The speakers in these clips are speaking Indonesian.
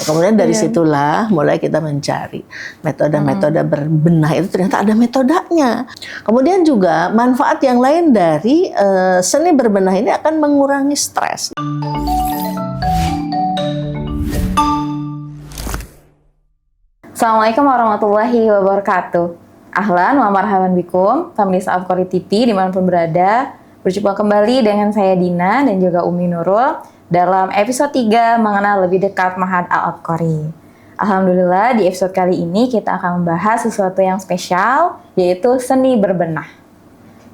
Kemudian dari situlah mulai kita mencari metode-metode berbenah itu ternyata ada metodenya. Kemudian juga manfaat yang lain dari seni berbenah ini akan mengurangi stres. Assalamualaikum warahmatullahi wabarakatuh. Ahlan wa marhaban bikum, pemirsa Al-Qori TV dimanapun berada. Berjumpa kembali dengan saya Dina dan juga Umi Nurul dalam episode 3 mengenal lebih dekat Ma'had Al-Qori. Alhamdulillah di episode kali ini kita akan membahas sesuatu yang spesial, yaitu seni berbenah.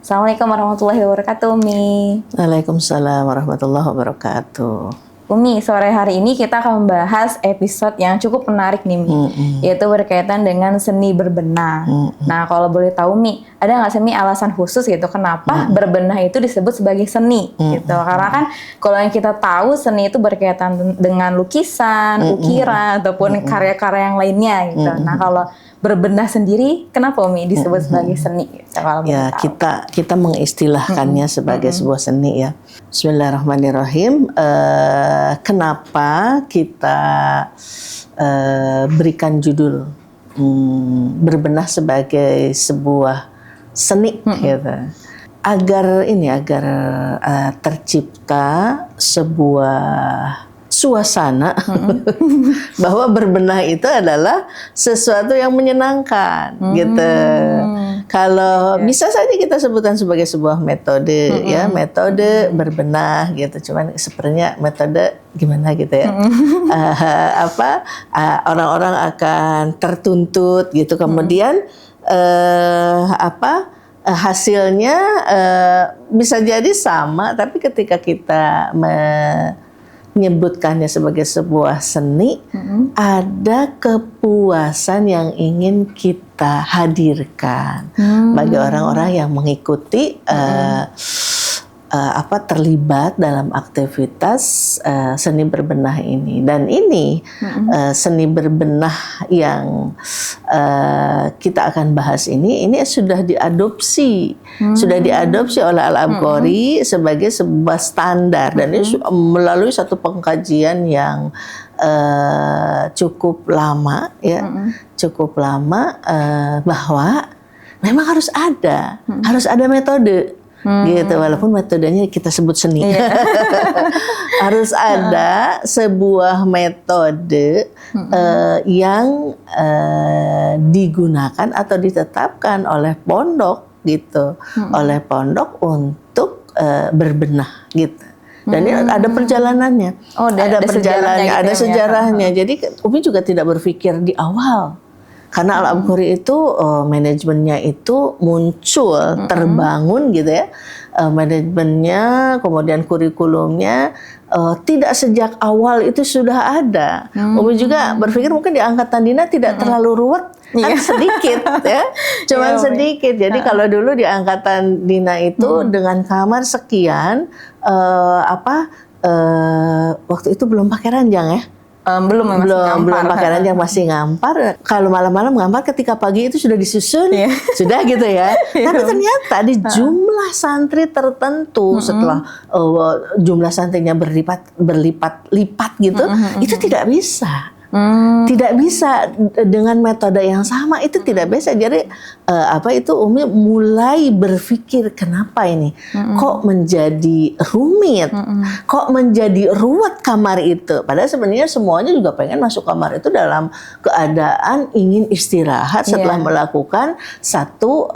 Assalamualaikum warahmatullahi wabarakatuh, Umi. Waalaikumsalam warahmatullahi wabarakatuh. Umi, sore hari ini kita akan membahas episode yang cukup menarik nih, Mi. Yaitu berkaitan dengan seni berbenah. Nah, kalau boleh tahu, Mi, ada nggak sih, Mi, alasan khusus gitu kenapa berbenah itu disebut sebagai seni gitu? Karena kan kalau yang kita tahu seni itu berkaitan dengan lukisan, ukiran, ataupun karya-karya yang lainnya gitu. Nah, kalau berbenah sendiri, kenapa, Umi, disebut sebagai seni? Gitu, kalau ya, kita mengistilahkannya sebagai sebuah seni ya. Bismillahirrahmanirrahim. Kenapa kita berikan judul berbenah sebagai sebuah seni gitu. Agar tercipta sebuah suasana bahwa berbenah itu adalah sesuatu yang menyenangkan gitu. Kalau bisa saja kita sebutkan sebagai sebuah metode ya, metode berbenah gitu. Cuman sebenarnya metode gimana gitu ya. Orang-orang akan tertuntut gitu. Kemudian hasilnya bisa jadi sama, tapi ketika kita menyebutkannya sebagai sebuah seni, ada kepuasan yang ingin kita hadirkan bagi orang-orang yang mengikuti terlibat dalam aktivitas seni berbenah ini. Dan ini seni berbenah yang kita akan bahas ini sudah diadopsi oleh Al-Qori sebagai sebuah standar, dan ini melalui satu pengkajian yang cukup lama ya, bahwa memang harus ada metode gitu, walaupun metodenya kita sebut seni. Harus ada sebuah metode yang digunakan atau ditetapkan oleh pondok gitu, oleh pondok untuk berbenah gitu. Dan ini ada perjalanannya, ada perjalanannya, ada sejarahnya. Jadi Umi juga tidak berpikir di awal. Karena Al-Qori itu manajemennya itu muncul, terbangun gitu ya. Manajemennya, kemudian kurikulumnya tidak sejak awal itu sudah ada. Umi juga berpikir mungkin di angkatan Dina tidak terlalu ruwet, kan sedikit ya. Cuman sedikit. Jadi kalau dulu di angkatan Dina itu dengan kamar sekian, waktu itu belum pakai ranjang ya. Belum pakai ranjang, masih ngampar. Kalau malam-malam ngampar, ketika pagi itu sudah disusun, sudah gitu ya. Tapi ternyata di jumlah santri tertentu, setelah jumlah santrinya berlipat-lipat gitu, itu tidak bisa. Tidak bisa dengan metode yang sama, itu tidak bisa. Jadi Umi mulai berpikir, kenapa ini kok menjadi rumit, kok menjadi ruwet kamar itu, padahal sebenarnya semuanya juga pengen masuk kamar itu dalam keadaan ingin istirahat setelah melakukan satu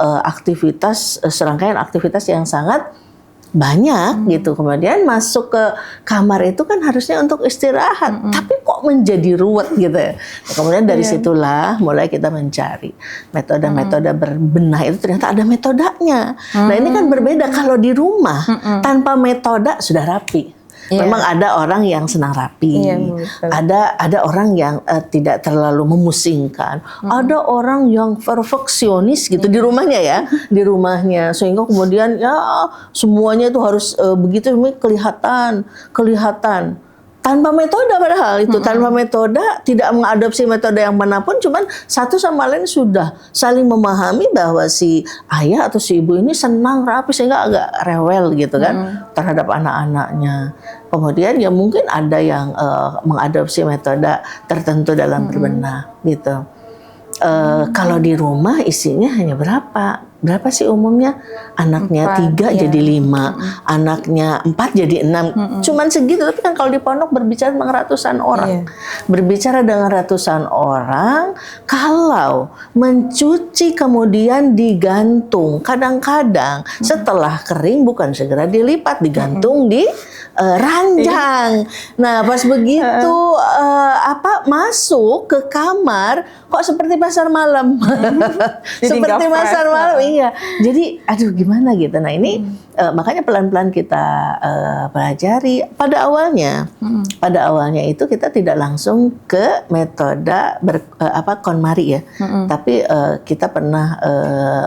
serangkaian aktivitas yang sangat banyak gitu. Kemudian masuk ke kamar itu kan harusnya untuk istirahat, tapi kok menjadi ruwet gitu ya. Kemudian dari situlah mulai kita mencari metode-metode berbenah itu ternyata ada metodenya. Nah, ini kan berbeda kalau di rumah tanpa metode sudah rapi. Memang ada orang yang senang rapi, ada orang yang tidak terlalu memusingkan, ada orang yang perfeksionis gitu di rumahnya ya, sehingga kemudian ya semuanya itu harus begitu kelihatan. tanpa metode padahal itu tanpa metode, tidak mengadopsi metode yang manapun, cuman satu sama lain sudah saling memahami bahwa si ayah atau si ibu ini senang rapi sehingga agak rewel gitu kan terhadap anak-anaknya. Kemudian ya mungkin ada yang mengadopsi metode tertentu dalam berbenah gitu. Kalau di rumah isinya hanya berapa sih umumnya? Anaknya 3 jadi 5, anaknya 4 jadi 6, cuman segitu. Tapi kan kalau di pondok berbicara dengan ratusan orang, berbicara dengan ratusan orang, kalau mencuci kemudian digantung, kadang-kadang setelah kering bukan segera dilipat, digantung di ranjang. Nah, pas begitu masuk ke kamar kok seperti pasar malam. Seperti pasar malam, iya. Jadi aduh gimana gitu. Nah, ini makanya pelan-pelan kita pelajari. Pada awalnya itu kita tidak langsung ke metode KonMari ya. Tapi kita pernah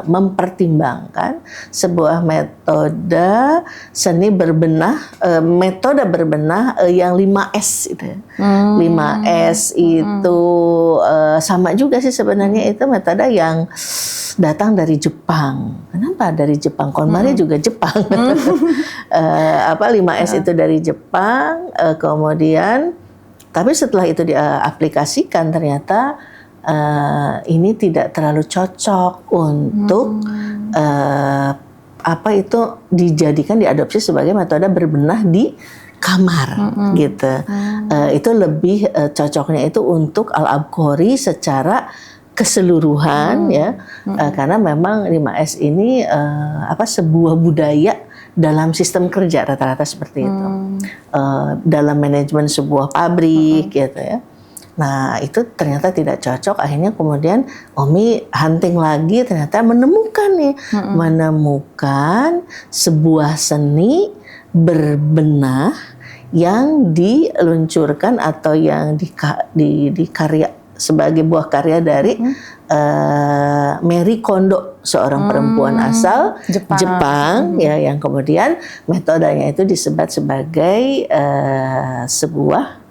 mempertimbangkan sebuah metode seni berbenah, metode berbenah yang 5S itu. 5S itu sama juga sih sebenarnya, itu metode yang datang dari Jepang. Kenapa dari Jepang? KonMari juga Jepang. 5S itu dari Jepang, kemudian tapi setelah itu diaplikasikan ternyata ini tidak terlalu cocok untuk dijadikan, diadopsi sebagai metode berbenah di kamar gitu. Itu lebih cocoknya itu untuk al-Abqari secara keseluruhan ya, karena memang 5S ini sebuah budaya dalam sistem kerja rata-rata seperti itu, dalam manajemen sebuah pabrik gitu ya. Nah itu ternyata tidak cocok. Akhirnya kemudian Omi hunting lagi, ternyata menemukan sebuah seni berbenah yang diluncurkan atau yang dikarya sebagai buah karya dari Marie Kondo, seorang perempuan asal Jepang ya, yang kemudian metodenya itu disebut sebagai sebuah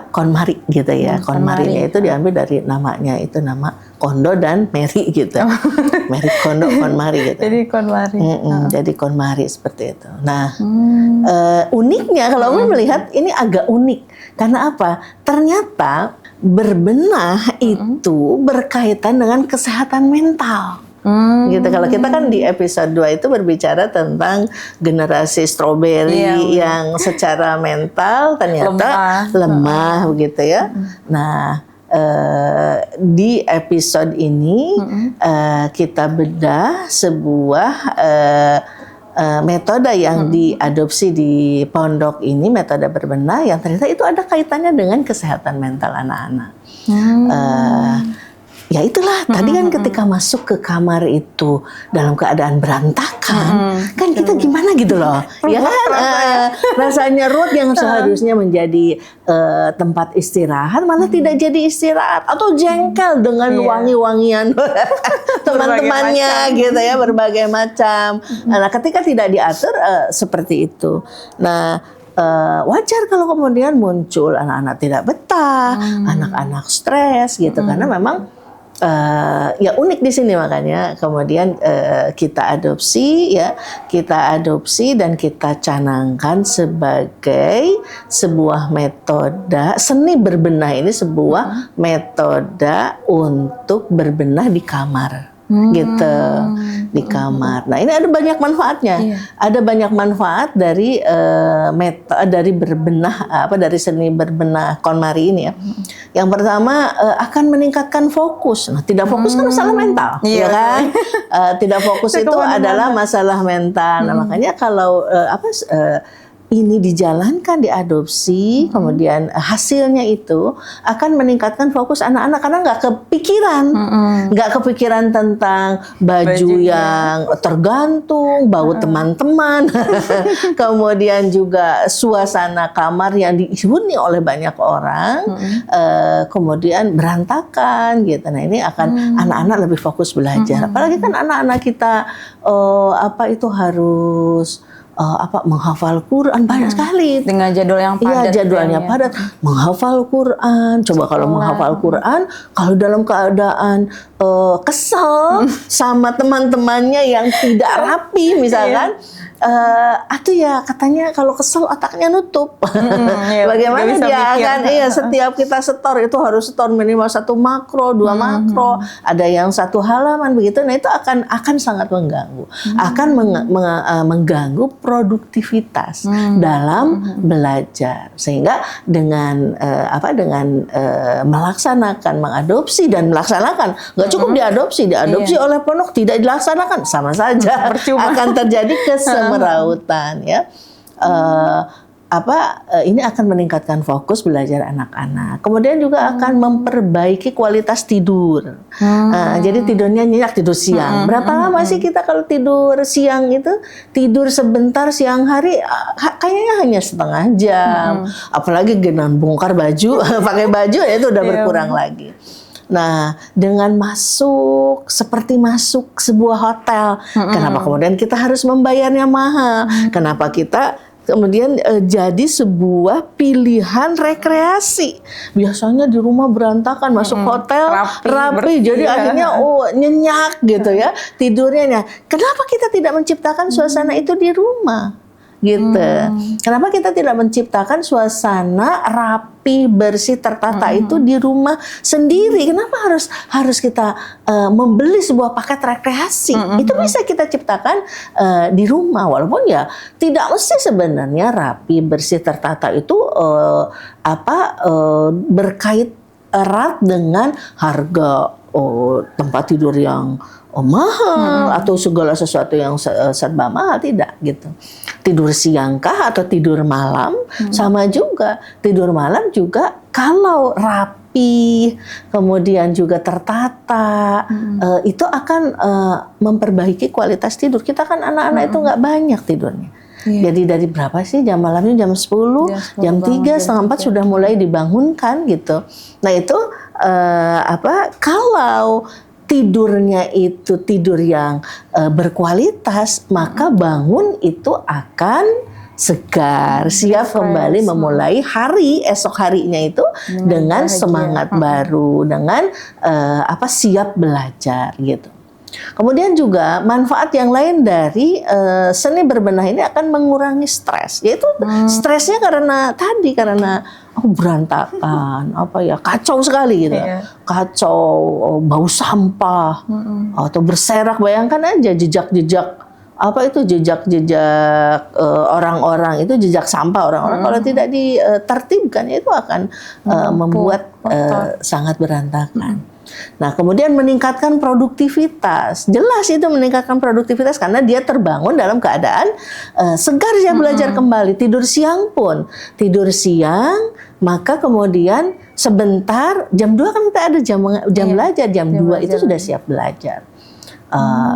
KonMari gitu ya. KonMari-nya itu diambil dari namanya, itu nama Kondo dan Marie gitu. Marie Kondo, KonMari gitu. Jadi KonMari. Jadi KonMari seperti itu. Nah, uniknya kalau Umi melihat ini agak unik. Karena apa? Ternyata berbenah itu berkaitan dengan kesehatan mental. Gitu. Kalau kita kan di episode 2 itu berbicara tentang generasi strawberry yang secara mental ternyata lemah begitu ya. Nah, di episode ini kita bedah sebuah metode yang diadopsi di pondok ini, metode berbenah yang ternyata itu ada kaitannya dengan kesehatan mental anak-anak. Ya itulah, tadi kan ketika masuk ke kamar itu dalam keadaan berantakan, kan kita gimana gitu loh, ya kan, rasanya root yang seharusnya menjadi tempat istirahat malah tidak jadi istirahat, atau jengkel dengan wangi-wangian teman-temannya gitu ya, berbagai macam. Nah ketika tidak diatur seperti itu, nah wajar kalau kemudian muncul anak-anak tidak betah, anak-anak stres gitu, karena memang ya unik di sini. Makanya kemudian kita adopsi dan kita canangkan sebagai sebuah metode seni berbenah. Ini sebuah metode untuk berbenah di kamar. Gitu, di kamar. Nah ini ada banyak manfaatnya. Ada banyak manfaat dari dari berbenah, dari seni berbenah KonMari ini ya. Yang pertama akan meningkatkan fokus. Nah tidak fokus kan masalah mental, ya kan? Tidak fokus itu adalah masalah mental. Nah makanya kalau ini dijalankan, diadopsi, kemudian hasilnya itu akan meningkatkan fokus anak-anak karena nggak kepikiran tentang baju yang tergantung, bau teman-teman, kemudian juga suasana kamar yang dihuni oleh banyak orang, kemudian berantakan gitu. Nah ini akan anak-anak lebih fokus belajar. Apalagi kan anak-anak kita itu harus menghafal Quran banyak sekali. Dengan jadwal yang padat. Iya, jadwalnya padat. Menghafal Quran. Coba kalau menghafal Quran, kalau dalam keadaan kesel sama teman-temannya yang tidak rapi misalkan, atau ya katanya kalau kesel otaknya nutup. Bagaimana dia akan setiap kita setor itu harus setor minimal 1 makro, 2 makro, ada yang 1 halaman begitu. Nah itu akan sangat mengganggu, akan mengganggu produktivitas dalam belajar. Sehingga dengan melaksanakan, mengadopsi dan melaksanakan, nggak cukup diadopsi oleh pondok tidak dilaksanakan, sama saja akan terjadi kesemerautan ya. Ini akan meningkatkan fokus belajar anak-anak. Kemudian juga akan memperbaiki kualitas tidur. Jadi tidurnya nyenyak, tidur siang. Berapa lama sih kita kalau tidur siang itu? Tidur sebentar siang hari, kayaknya hanya setengah jam. Apalagi dengan bongkar baju, pakai baju ya itu udah berkurang lagi. Nah, dengan seperti masuk sebuah hotel, kenapa kemudian kita harus membayarnya mahal? Kenapa kita kemudian jadi sebuah pilihan rekreasi? Biasanya di rumah berantakan, masuk hotel rapi jadi akhirnya nyenyak gitu ya tidurnya. Kenapa kita tidak menciptakan suasana itu di rumah? Gitu. Kenapa kita tidak menciptakan suasana rapi, bersih, tertata itu di rumah sendiri? Kenapa harus kita membeli sebuah paket rekreasi? Itu bisa kita ciptakan di rumah, walaupun ya tidak mesti sebenarnya rapi, bersih, tertata itu berkait erat dengan harga tempat tidur yang mahal atau segala sesuatu yang serba mahal, tidak gitu. Tidur siangkah atau tidur malam sama juga. Tidur malam juga kalau rapi, kemudian juga tertata, itu akan memperbaiki kualitas tidur. Kita kan anak-anak itu nggak banyak tidurnya. Jadi dari berapa sih jam malamnya? Jam 10, jam 3, setengah 4 sudah mulai dibangunkan gitu. Nah itu kalau tidurnya itu tidur yang berkualitas, maka bangun itu akan segar, siap kembali memulai esok harinya itu dengan semangat baru, dengan siap belajar gitu. Kemudian juga manfaat yang lain dari seni berbenah ini akan mengurangi stres, yaitu stresnya karena berantakan, kacau sekali gitu, kacau, bau sampah atau berserak. Bayangkan aja jejak-jejak orang-orang itu, jejak sampah orang-orang kalau tidak ditertibkan itu akan membuat sangat berantakan. Nah, kemudian meningkatkan produktivitas. Jelas itu meningkatkan produktivitas karena dia terbangun dalam keadaan segar, dia belajar kembali. Tidur siang pun, maka kemudian sebentar, jam 2 kan kita ada jam belajar, jam 2 itu sudah siap belajar.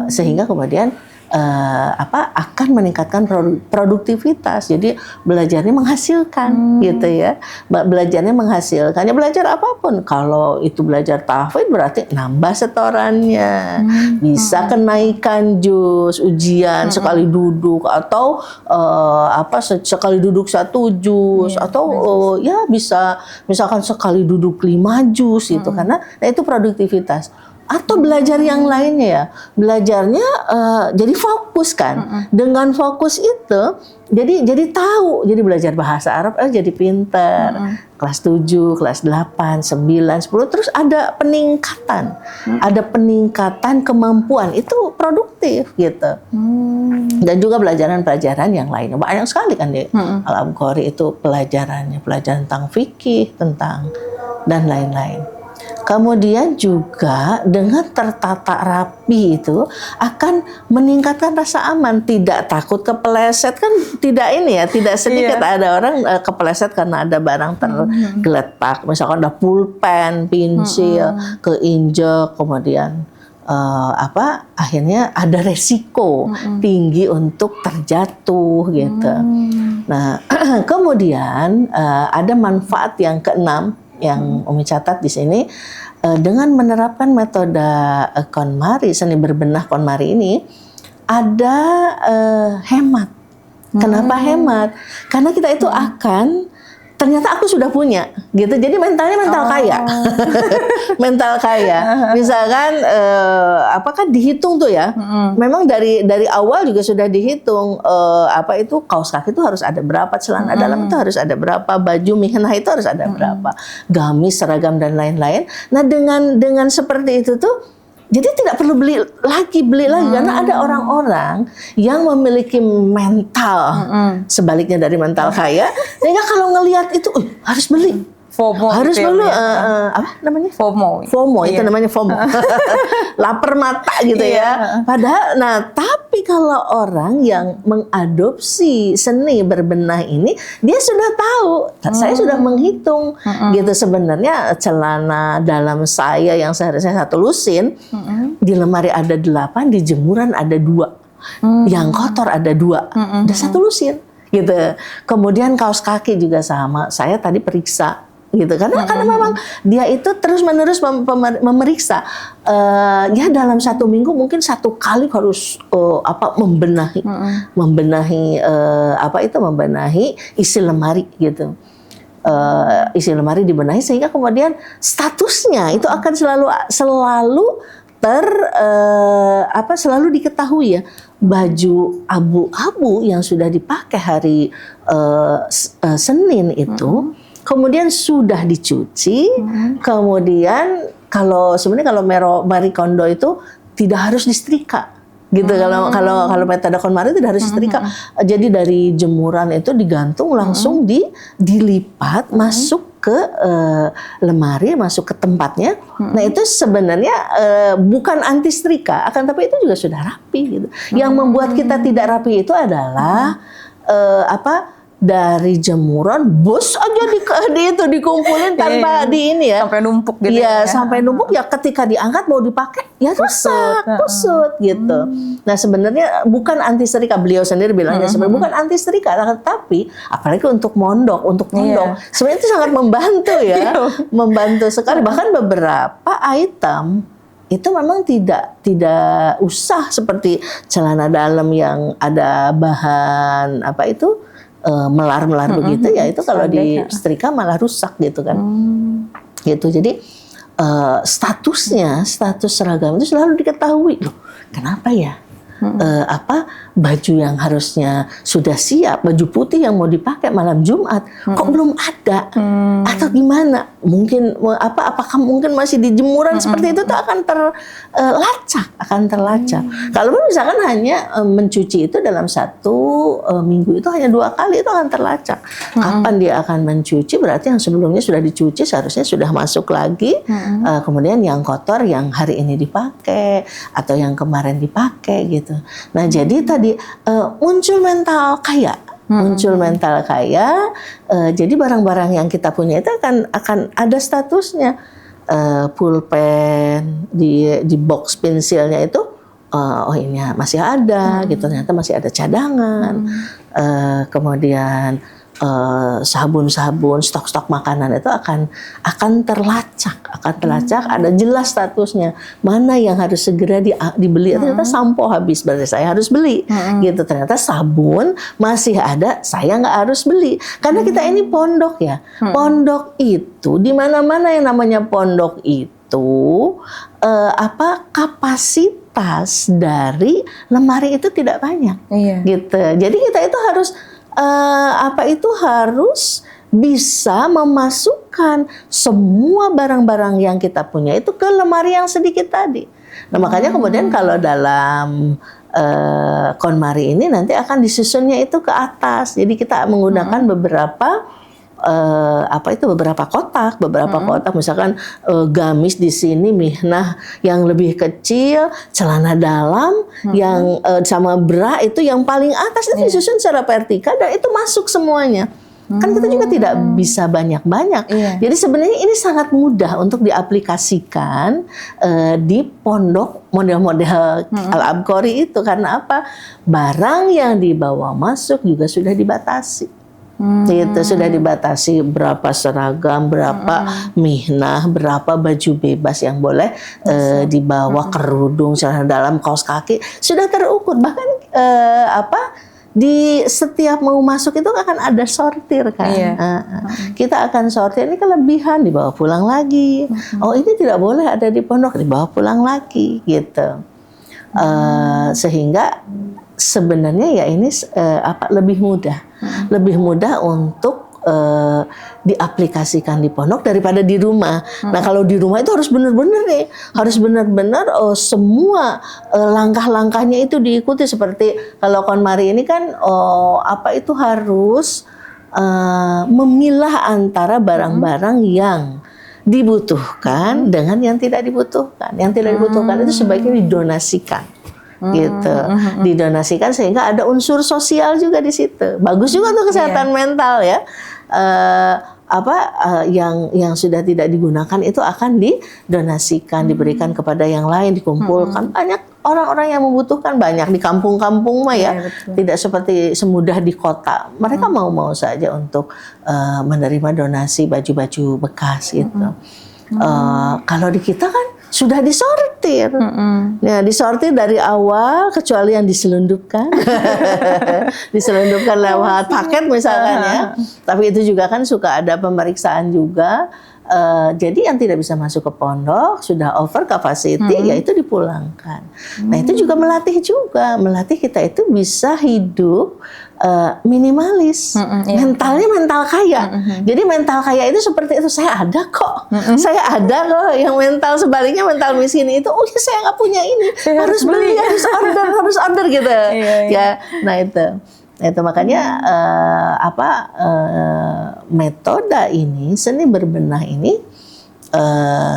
Sehingga kemudian akan meningkatkan produktivitas. Jadi belajarnya menghasilkan gitu ya. Belajarnya menghasilkan. Ya belajar apapun. Kalau itu belajar tahfidz berarti nambah setorannya. Bisa kenaikan juz, ujian sekali duduk, atau sekali duduk 1 juz, atau ya bisa misalkan sekali duduk 5 juz gitu. Karena itu produktivitas. Atau belajar yang lainnya ya, belajarnya jadi fokus kan. Dengan fokus itu jadi tahu, jadi belajar bahasa Arab jadi pinter. Kelas 7, kelas 8, 9, 10 terus ada peningkatan. Ada peningkatan kemampuan, itu produktif gitu. Dan juga pelajaran-pelajaran yang lainnya banyak sekali kan di Al-Abqari itu pelajaran tentang fikih, tentang dan lain-lain. Kemudian juga dengan tertata rapi itu akan meningkatkan rasa aman, tidak takut kepeleset kan, tidak sedikit ada orang kepeleset karena ada barang tergeletak, misalkan ada pulpen, pensil, keinjek, kemudian akhirnya ada resiko tinggi untuk terjatuh gitu. Nah, kemudian ada manfaat yang keenam yang Umi catat di sini, dengan menerapkan metode KonMari, seni berbenah KonMari ini ada hemat Kenapa hemat? Karena kita itu akan ternyata aku sudah punya gitu, jadi mentalnya mental kaya. Mental kaya, misalkan apakah dihitung tuh ya, memang dari awal juga sudah dihitung, apa itu kaos kaki itu harus ada berapa, celana dalam itu harus ada berapa, baju mihnah itu harus ada berapa, gamis, seragam dan lain-lain. Nah dengan seperti itu tuh jadi tidak perlu beli lagi karena ada orang-orang yang memiliki mental sebaliknya dari mental kaya, sehingga kalau ngelihat itu harus beli. FOMO harus gitu dulu ya. apa namanya? FOMO itu namanya FOMO. Lapar mata gitu ya. Padahal tapi kalau orang yang mengadopsi seni berbenah ini, dia sudah tahu, saya sudah menghitung gitu, sebenarnya celana dalam saya yang seharusnya 1 lusin, di lemari ada 8, di jemuran ada 2. Yang kotor ada 2. Udah 1 lusin gitu. Kemudian kaos kaki juga sama. Saya tadi periksa gitu, karena memang dia itu terus-menerus memeriksa, ya dalam 1 minggu mungkin 1 kali harus membenahi isi lemari gitu, isi lemari dibenahi sehingga kemudian statusnya itu akan selalu diketahui ya. Baju abu-abu yang sudah dipakai hari Senin itu kemudian sudah dicuci, kemudian kalau Marie Kondo itu tidak harus disetrika gitu. Kalau metode KonMari tidak harus disetrika. Jadi dari jemuran itu digantung langsung dilipat masuk ke lemari, masuk ke tempatnya. Nah itu sebenarnya bukan anti setrika, akan tapi itu juga sudah rapi gitu. Yang membuat kita tidak rapi itu adalah dari jemuran bos aja dikumpulin tanpa sampai numpuk gitu ya, sampai numpuk ya, ketika diangkat mau dipakai ya kusut gitu. Nah sebenarnya bukan anti setrika, beliau sendiri bilangnya sebenarnya bukan anti setrika, tapi apalagi untuk mondok sebenarnya itu sangat membantu ya. Membantu sekali, bahkan beberapa item itu memang tidak usah seperti celana dalam yang ada bahan melar begitu ya, itu kalau di setrika malah rusak gitu kan. Gitu. Jadi status seragam itu selalu diketahui. Loh, kenapa ya? Baju yang harusnya sudah siap, baju putih yang mau dipakai malam Jumat kok belum ada, atau gimana? Mungkin apakah mungkin masih di jemuran seperti itu tuh akan terlacak. Kalau misalkan hanya mencuci itu dalam 1 minggu itu hanya 2 kali, itu akan terlacak. Kapan dia akan mencuci, berarti yang sebelumnya sudah dicuci seharusnya sudah masuk lagi. Kemudian yang kotor yang hari ini dipakai atau yang kemarin dipakai gitu. Nah jadi tadi muncul mental kaya. Jadi barang-barang yang kita punya itu akan ada statusnya. Pulpen di box pensilnya itu, ini masih ada gitu, ternyata masih ada cadangan. Kemudian sabun-sabun, stok-stok makanan itu akan terlacak, ada jelas statusnya. Mana yang harus segera dibeli, ternyata sampo habis, berarti saya harus beli. Gitu, ternyata sabun masih ada, saya nggak harus beli. Karena kita ini pondok ya. Pondok itu di mana-mana yang namanya pondok itu kapasitas dari lemari itu tidak banyak. Gitu. Jadi kita itu harus harus bisa memasukkan semua barang-barang yang kita punya itu ke lemari yang sedikit tadi. Nah makanya kemudian kalau dalam KonMari ini nanti akan disusunnya itu ke atas. Jadi kita menggunakan beberapa kotak, misalkan gamis di sini mihnah yang lebih kecil, celana dalam yang sama bra itu yang paling atas itu disusun secara vertikal dan itu masuk semuanya. Kan kita juga tidak bisa banyak-banyak. Jadi sebenarnya ini sangat mudah untuk diaplikasikan di pondok model-model Al-Abqari itu. Karena apa? Barang yang dibawa masuk juga sudah dibatasi. Itu sudah dibatasi berapa seragam, berapa mihnah, berapa baju bebas yang boleh dibawa, kerudung, celana dalam, kaos kaki sudah terukur. Bahkan di setiap mau masuk itu akan ada sortir kan. Kita akan sortir, ini kelebihan dibawa pulang lagi. Oh ini tidak boleh ada di pondok, dibawa pulang lagi gitu. Sehingga sebenarnya ya ini lebih mudah untuk diaplikasikan di pondok daripada di rumah. Nah kalau di rumah itu harus benar-benar semua langkah-langkahnya itu diikuti, seperti kalau KonMari ini kan harus memilah antara barang-barang yang dibutuhkan dengan yang tidak dibutuhkan. Yang tidak dibutuhkan itu sebaiknya didonasikan. Gitu, didonasikan sehingga ada unsur sosial juga di situ. Bagus juga untuk kesehatan mental ya. Yang sudah tidak digunakan itu akan didonasikan, diberikan kepada yang lain, dikumpulkan. Banyak orang-orang yang membutuhkan, banyak di kampung-kampung mah ya, tidak seperti semudah di kota. Mereka mau-mau saja untuk menerima donasi baju-baju bekas gitu. Kalau di kita kan sudah disortir. Nah, disortir dari awal, kecuali yang diselundupkan. Diselundupkan lewat paket misalkan ya. Tapi itu juga kan suka ada pemeriksaan juga. Jadi yang tidak bisa masuk ke pondok, sudah over capacity, ya itu dipulangkan. Nah itu juga melatih kita itu bisa hidup minimalis, mentalnya mental kaya. Jadi mental kaya itu seperti itu, saya ada kok. Yang mental sebaliknya mental miskin itu, oh ya saya nggak punya ini, harus beli, harus order gitu. Ya, nah itu makanya metode ini, seni berbenah ini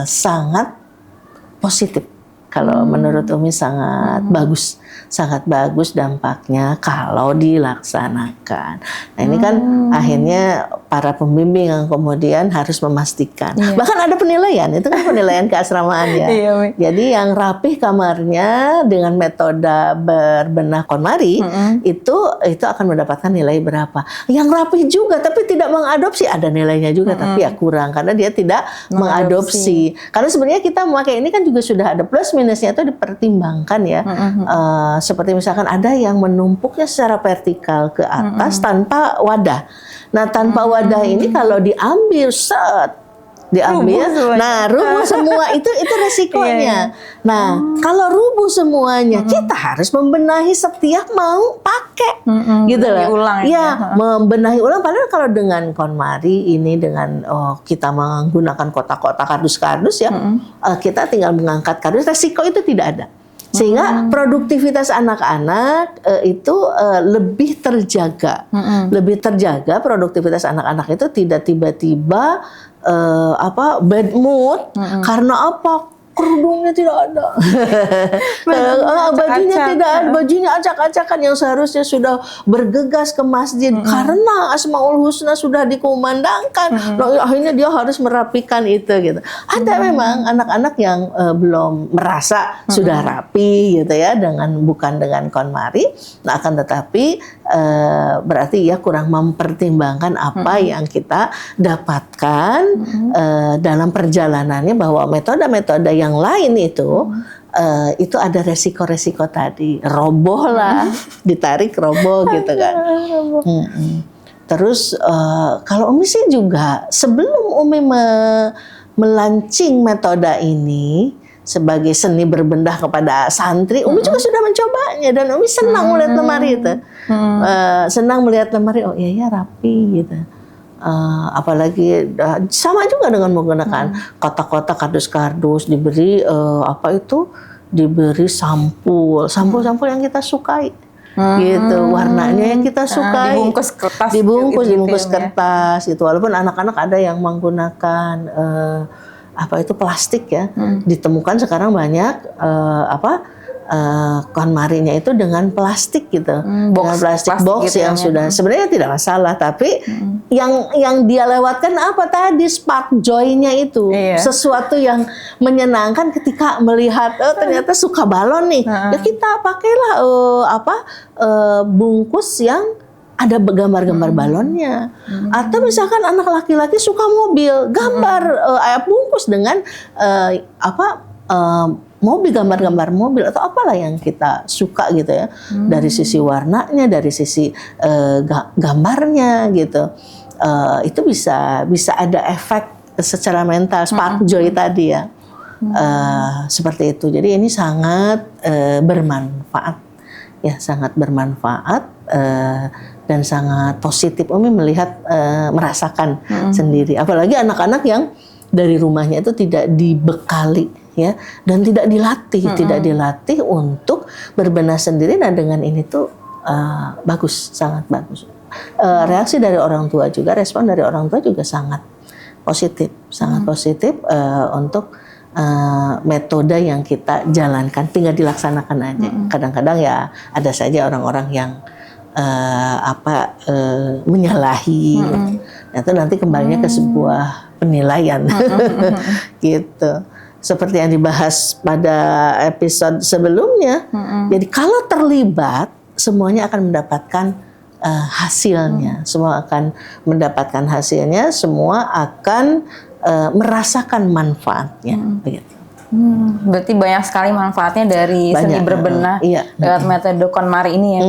sangat positif. Kalau menurut Umi sangat bagus dampaknya kalau dilaksanakan. Nah ini kan akhirnya para pembimbing yang kemudian harus memastikan. Bahkan ada penilaian, itu kan penilaian keasramaan ya. Jadi yang rapih kamarnya dengan metode berbenah KonMari itu akan mendapatkan nilai berapa. Yang rapih juga tapi tidak mengadopsi, ada nilainya juga tapi ya kurang karena dia tidak mengadopsi. Karena sebenarnya kita memakai ini kan juga sudah ada plus minusnya, itu dipertimbangkan ya. Seperti misalkan ada yang menumpuknya secara vertikal ke atas tanpa wadah. Nah tanpa wadah ini kalau diambil rubuh semua itu resikonya. Nah kalau rubuh semuanya kita harus membenahi setiap mau pakai gitu loh. Membenahi ulang. Padahal kalau dengan KonMari ini dengan kita menggunakan kotak-kotak kardus-kardus ya, kita tinggal mengangkat kardus, resiko itu tidak ada. Sehingga produktivitas anak-anak itu lebih terjaga. Lebih terjaga produktivitas anak-anak itu tidak tiba-tiba bad mood karena apa? Kerudungnya tidak ada, bajunya tidak ada, bajunya acak-acakan yang seharusnya sudah bergegas ke masjid karena Asmaul Husna sudah dikumandangkan. Akhirnya dia harus merapikan itu gitu. Ada memang anak-anak yang belum merasa sudah rapi gitu ya, bukan dengan KonMari. Nah akan tetapi berarti ya kurang mempertimbangkan apa yang kita dapatkan dalam perjalanannya, bahwa metode-metode yang lain itu ada resiko-resiko tadi, roboh lah, ditarik roboh gitu kan. Terus kalau Umi sih juga sebelum Umi melaunching metode ini sebagai seni berbendah kepada santri, Umi juga sudah mencobanya dan Umi senang melihat lemari itu, senang melihat lemari, oh iya rapi gitu. Apalagi sama juga dengan menggunakan kotak-kotak kardus-kardus, diberi diberi sampul yang kita sukai gitu, warnanya yang kita sukai, dibungkus kertas gitu. Walaupun anak-anak ada yang menggunakan plastik ya, ditemukan sekarang banyak KonMarinya itu dengan plastik gitu, dengan plastik box gitu yang sudah sebenarnya tidak masalah, tapi yang dia lewatkan apa tadi, spark joy-nya itu, sesuatu yang menyenangkan ketika melihat ternyata suka balon nih, ya kita pakailah bungkus yang ada gambar-gambar balonnya, atau misalkan anak laki-laki suka mobil, gambar bungkus dengan mobil, gambar-gambar mobil atau apalah yang kita suka gitu ya, dari sisi warnanya, dari sisi gambarnya gitu, itu bisa ada efek secara mental, spark joy tadi ya, seperti itu. Jadi ini sangat bermanfaat ya, sangat bermanfaat dan sangat positif. Umi melihat, merasakan sendiri, apalagi anak-anak yang dari rumahnya itu tidak dibekali ya, dan tidak dilatih untuk berbenah sendiri. Nah dengan ini tuh bagus, sangat bagus. Reaksi dari orang tua juga, respon dari orang tua juga sangat positif untuk metode yang kita jalankan, tinggal dilaksanakan aja. Kadang-kadang ya ada saja orang-orang yang menyalahi, itu nanti kembalinya ke sebuah penilaian gitu. Seperti yang dibahas pada episode sebelumnya. Jadi kalau terlibat, semuanya akan mendapatkan hasilnya. Semua akan mendapatkan hasilnya, semua akan merasakan manfaatnya. Begitu. Berarti banyak sekali manfaatnya dari seni berbenah lewat metode KonMari ini ya.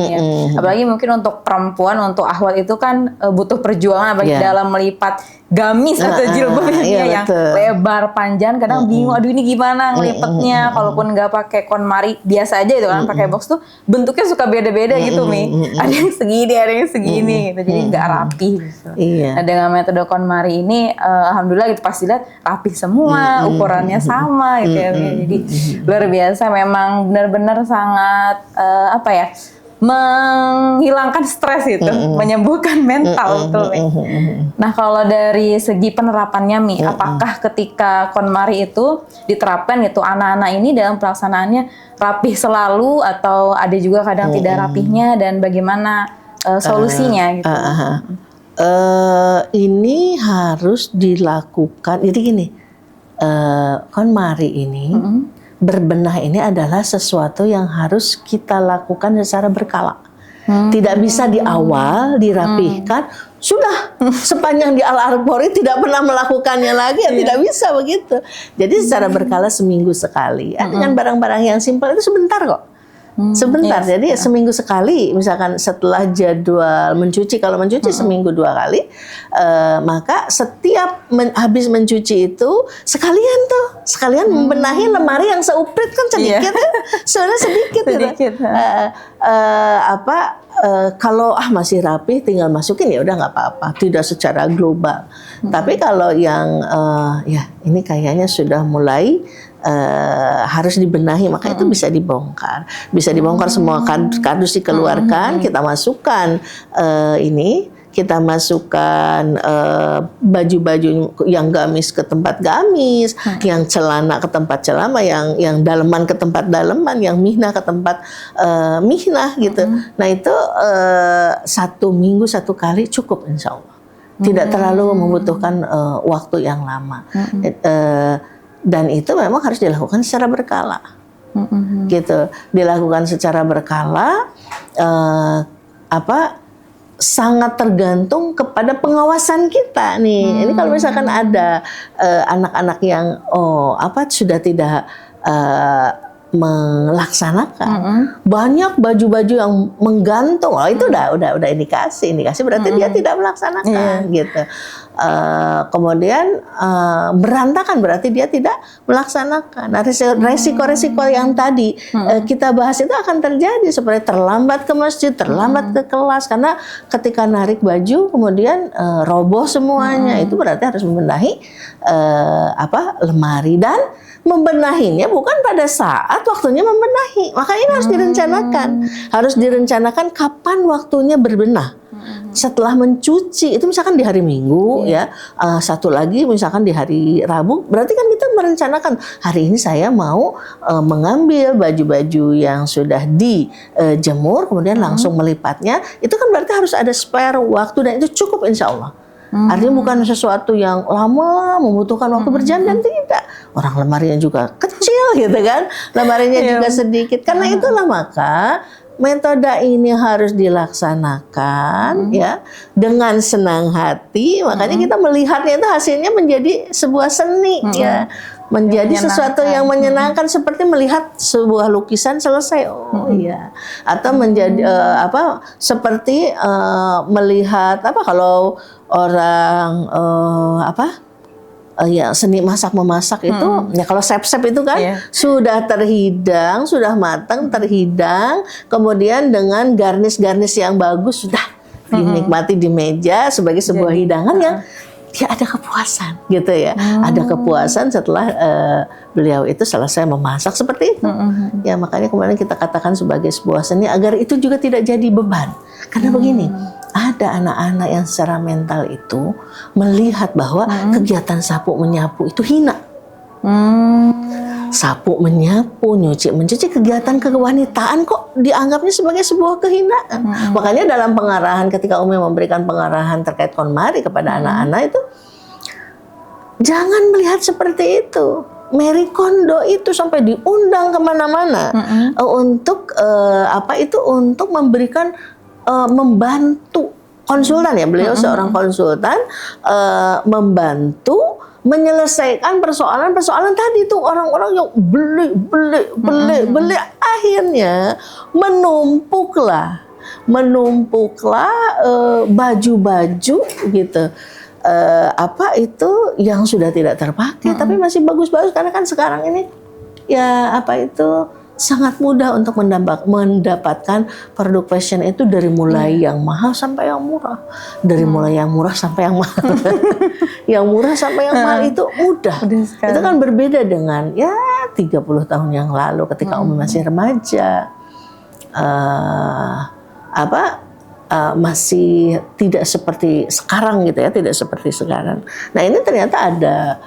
Apalagi mungkin untuk perempuan, untuk akhwat itu kan butuh perjuangan, apalagi dalam melipat gamis atau jilbabnya yang lebar panjang, kadang bingung, aduh ini gimana ngelipetnya. Kalaupun nggak pakai KonMari biasa aja itu kan, pakai box tuh bentuknya suka beda-beda gitu Mi. Ada yang segini, ada yang segini gitu, jadi nggak rapi gitu. Nah dengan metode KonMari ini, alhamdulillah gitu, pas dilihat rapi semua, ukurannya sama gitu ya. Jadi luar biasa, memang benar-benar sangat menghilangkan stres itu, menyembuhkan mental betul Mi. Nah kalau dari segi penerapannya Mi, apakah ketika KonMari itu diterapkan gitu, anak-anak ini dalam pelaksanaannya rapih selalu atau ada juga kadang tidak rapihnya, dan bagaimana solusinya gitu? Ini harus dilakukan. Jadi gini, KonMari ini, berbenah ini adalah sesuatu yang harus kita lakukan secara berkala. Tidak bisa di awal dirapihkan, sudah sepanjang di Al-Arqori tidak pernah melakukannya lagi, ya tidak bisa begitu. Jadi secara berkala, seminggu sekali. Dengan barang-barang yang simpel itu sebentar kok. Sebentar, jadi seminggu sekali, misalkan setelah jadwal mencuci, kalau mencuci seminggu 2 kali, maka setiap habis mencuci itu sekalian membenahi lemari yang seuprit kan sedikit kan, sebenarnya sedikit. Gitu. Kalau masih rapi tinggal masukin ya udah nggak apa-apa, tidak secara global. Tapi kalau yang ini kayaknya sudah mulai harus dibenahi, maka itu bisa dibongkar. Semua kardus dikeluarkan, kita masukkan kita masukkan baju-baju yang gamis ke tempat gamis, yang celana ke tempat celana, yang daleman ke tempat daleman, yang mihnah ke tempat mihnah gitu. Nah itu 1 minggu 1 kali cukup insya Allah. Tidak terlalu membutuhkan waktu yang lama. Dan itu memang harus dilakukan secara berkala, gitu. Dilakukan secara berkala, sangat tergantung kepada pengawasan kita nih. Ini kalau misalkan ada anak-anak yang sudah tidak melaksanakan, banyak baju-baju yang menggantung, itu udah indikasi berarti dia tidak melaksanakan, gitu. Kemudian berantakan berarti dia tidak melaksanakan. Nah, resiko-resiko yang tadi kita bahas itu akan terjadi, seperti terlambat ke masjid, terlambat ke kelas, karena ketika narik baju kemudian roboh semuanya. Itu berarti harus membenahi lemari, dan membenahinya bukan pada saat waktunya membenahi. Maka ini harus direncanakan kapan waktunya berbenah. Setelah mencuci itu misalkan di hari Minggu ya, satu lagi misalkan di hari Rabu, berarti kan kita merencanakan hari ini saya mau mengambil baju-baju yang sudah dijemur kemudian langsung melipatnya. Itu kan berarti harus ada spare waktu, dan itu cukup insya Allah. Artinya bukan sesuatu yang lama membutuhkan waktu berjam-jam, tidak. Orang lemarinya juga kecil gitu kan, lemarinya juga sedikit. Karena itulah maka metode ini harus dilaksanakan ya dengan senang hati. Makanya kita melihatnya itu hasilnya menjadi sebuah seni ya. menjadi sesuatu yang menyenangkan, seperti melihat sebuah lukisan selesai. Oh iya. Atau menjadi seperti melihat kalau orang ya seni masak memasak itu ya, kalau sep-sep itu kan sudah terhidang, sudah matang, terhidang, kemudian dengan garnish yang bagus sudah dinikmati di meja sebagai sebuah hidangan yang dia ada kepuasan gitu ya. Ada kepuasan setelah beliau itu selesai memasak seperti itu. Ya makanya kemarin kita katakan sebagai sebuah seni agar itu juga tidak jadi beban. Karena begini, ada anak-anak yang secara mental itu melihat bahwa kegiatan sapu menyapu itu hina. Sapu menyapu, nyuci mencuci, kegiatan kewanitaan kok dianggapnya sebagai sebuah kehinaan. Makanya dalam pengarahan, ketika Umi memberikan pengarahan terkait KonMari kepada anak-anak itu, jangan melihat seperti itu. Marie Kondo itu sampai diundang kemana-mana untuk untuk memberikan membantu konsultan ya, beliau seorang konsultan membantu menyelesaikan persoalan-persoalan tadi tuh, orang-orang yang beli akhirnya menumpuklah baju-baju gitu, itu yang sudah tidak terpakai tapi masih bagus-bagus, karena kan sekarang ini ya sangat mudah untuk mendapatkan produk fashion itu dari mulai yang mahal sampai yang murah. Dari mulai yang murah sampai yang mahal. Yang murah sampai yang mahal itu mudah. Itu kan berbeda dengan 30 tahun yang lalu ketika Umi masih remaja. Masih tidak seperti sekarang gitu ya, tidak seperti sekarang. Nah, ini ternyata ada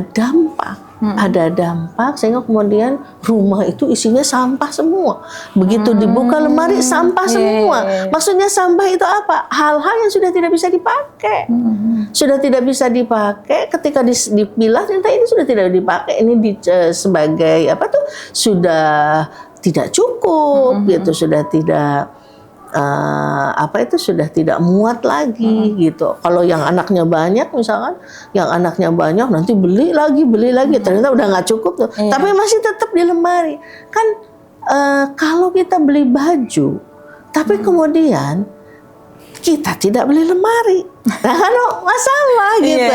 dampak. Ada dampak sehingga kemudian rumah itu isinya sampah semua. Begitu dibuka lemari, sampah semua. Maksudnya sampah itu apa? Hal-hal yang sudah tidak bisa dipakai. Sudah tidak bisa dipakai, ketika dipilah ternyata ini sudah tidak dipakai. Ini sebagai sudah tidak cukup gitu, sudah tidak sudah tidak muat lagi gitu. Kalau yang anaknya banyak misalkan, nanti beli lagi, ternyata udah nggak cukup tuh. Tapi masih tetap di lemari. Kan kalau kita beli baju, tapi kemudian kita tidak beli lemari, nah kan masalah gitu.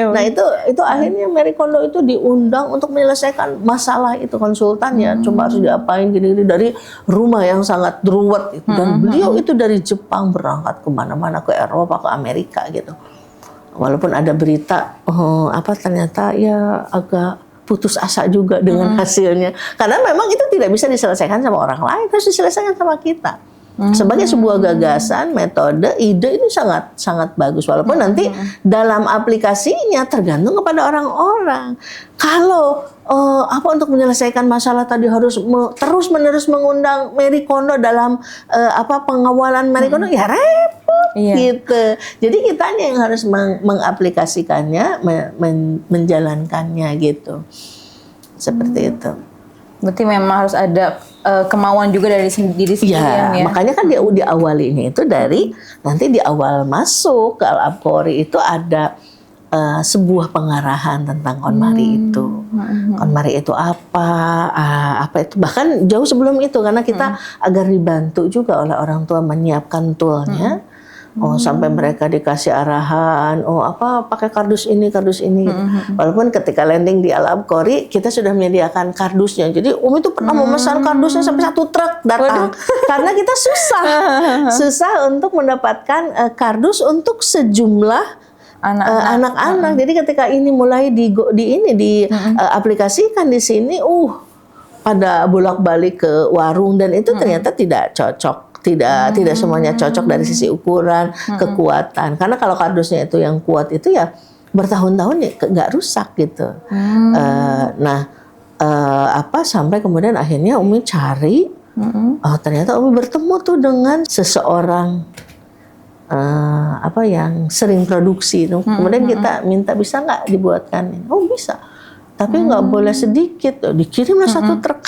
Nah itu akhirnya Marie Kondo itu diundang untuk menyelesaikan masalah itu, konsultannya coba harus diapain gini dari rumah yang sangat ruwet itu. Dan beliau itu dari Jepang berangkat kemana-mana, ke Eropa, ke Amerika gitu. Walaupun ada berita ternyata ya agak putus asa juga dengan hasilnya, karena memang itu tidak bisa diselesaikan sama orang lain, harus diselesaikan sama kita. Sebagai sebuah gagasan, metode, ide ini sangat sangat bagus, walaupun nanti dalam aplikasinya tergantung kepada orang-orang. Kalau untuk menyelesaikan masalah tadi harus terus-menerus mengundang Marie Kondo dalam pengawalan Marie Kondo, ya repot gitu. Jadi kitanya yang harus mengaplikasikannya, menjalankannya gitu. Seperti itu. Berarti memang harus ada kemauan juga dari diri sendiri ya. Makanya kan dia diawalinya itu dari nanti di awal masuk ke Al-Abqori itu ada sebuah pengarahan tentang KonMari itu. KonMari itu apa itu, bahkan jauh sebelum itu, karena kita agar dibantu juga oleh orang tua menyiapkan toolnya. Sampai mereka dikasih arahan, pakai kardus ini gitu. Walaupun ketika landing di Al-Abqori kita sudah menyediakan kardusnya. Jadi Umi itu pernah memesan kardusnya sampai 1 truk datang. Karena kita susah untuk mendapatkan kardus untuk sejumlah anak-anak. Jadi ketika ini mulai diaplikasikan di sini, pada bolak-balik ke warung, dan itu ternyata tidak cocok. Tidak semuanya cocok dari sisi ukuran, kekuatan. Karena kalau kardusnya itu yang kuat itu ya bertahun-tahun ya nggak rusak gitu. Sampai kemudian akhirnya Umi cari, ternyata Umi bertemu tuh dengan seseorang yang sering produksi itu. Kemudian kita minta, bisa nggak dibuatkan ini? Oh bisa, tapi nggak boleh sedikit. Dikirimlah 1 truk.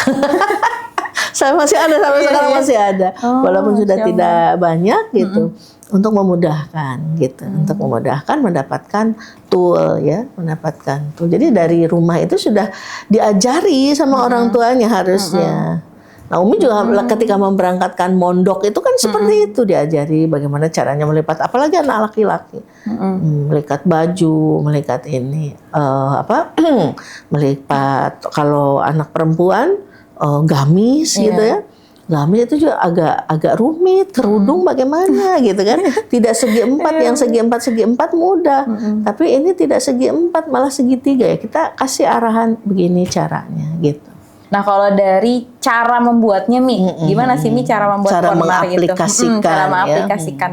Saya masih ada, sampai sekarang masih ada, walaupun sudah tidak banyak gitu. untuk memudahkan gitu, untuk memudahkan mendapatkan tool ya, mendapatkan tool. Jadi dari rumah itu sudah diajari sama orang tuanya harusnya. Nah, Umi juga ketika memberangkatkan mondok itu kan seperti itu, diajari bagaimana caranya melipat, apalagi anak laki-laki, melipat baju, melipat ini, melipat. Kalau anak perempuan gamis gitu ya. Gamis itu juga agak rumit, kerudung bagaimana gitu kan. Tidak segi empat, yang segi empat mudah. Tapi ini tidak segi empat, malah segitiga ya. Kita kasih arahan begini caranya gitu. Nah, kalau dari cara membuatnya Mi, gimana sih Mi cara membuat cara corner mengaplikasikan, gitu? Cara ya. mengaplikasikan.